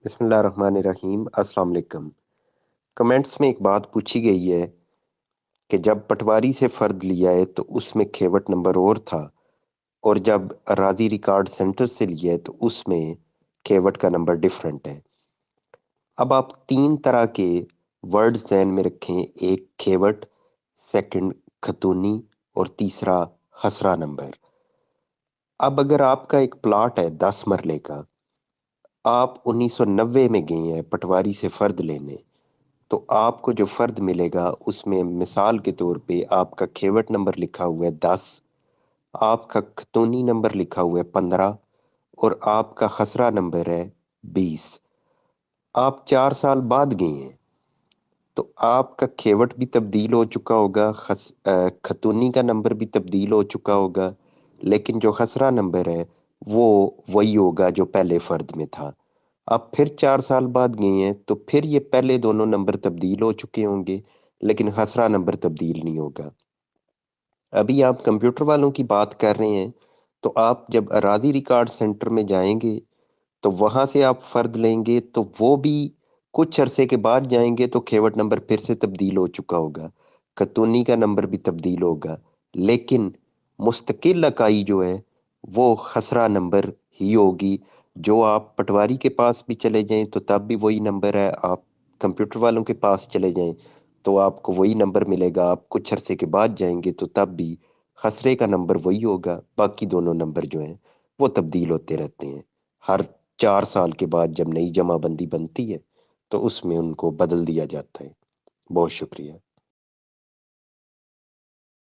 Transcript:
بسم اللہ الرحمن الرحیم۔ السلام علیکم۔ کمنٹس میں ایک بات پوچھی گئی ہے کہ جب پٹواری سے فرد لیا ہے تو اس میں کھیوٹ نمبر اور تھا، اور جب راضی ریکارڈ سینٹر سے لیا ہے تو اس میں کھیوٹ کا نمبر ڈیفرنٹ ہے۔ اب آپ تین طرح کے ورڈ ذہن میں رکھیں، ایک کھیوٹ، سیکنڈ خطونی، اور تیسرا خسرہ نمبر۔ اب اگر آپ کا ایک پلاٹ ہے 10 مرلے کا، آپ 1990 میں گئے ہیں پٹواری سے فرد لینے، تو آپ کو جو فرد ملے گا اس میں مثال کے طور پہ آپ کا کھیوٹ نمبر لکھا ہوا ہے 10، آپ کا خطونی نمبر لکھا ہوا ہے 15، اور آپ کا خسرہ نمبر ہے 20۔ آپ 4 سال بعد گئے ہیں تو آپ کا کھیوٹ بھی تبدیل ہو چکا ہوگا، خطونی کا نمبر بھی تبدیل ہو چکا ہوگا، لیکن جو خسرہ نمبر ہے وہ وہی ہوگا جو پہلے فرد میں تھا۔ آپ پھر 4 سال بعد گئے ہیں تو پھر یہ پہلے دونوں نمبر تبدیل ہو چکے ہوں گے، لیکن خسرہ نمبر تبدیل نہیں ہوگا۔ ابھی آپ کمپیوٹر والوں کی بات کر رہے ہیں تو آپ جب اراضی ریکارڈ سینٹر میں جائیں گے تو وہاں سے آپ فرد لیں گے تو وہ بھی کچھ عرصے کے بعد جائیں گے تو کھیوٹ نمبر پھر سے تبدیل ہو چکا ہوگا، خطونی کا نمبر بھی تبدیل ہوگا، لیکن مستقل اکائی جو ہے وہ خسرہ نمبر ہی ہوگی۔ جو آپ پٹواری کے پاس بھی چلے جائیں تو تب بھی وہی نمبر ہے، آپ کمپیوٹر والوں کے پاس چلے جائیں تو آپ کو وہی نمبر ملے گا، آپ کچھ عرصے کے بعد جائیں گے تو تب بھی خسرے کا نمبر وہی ہوگا، باقی دونوں نمبر جو ہیں وہ تبدیل ہوتے رہتے ہیں۔ ہر 4 سال کے بعد جب نئی جمع بندی بنتی ہے تو اس میں ان کو بدل دیا جاتا ہے۔ بہت شکریہ۔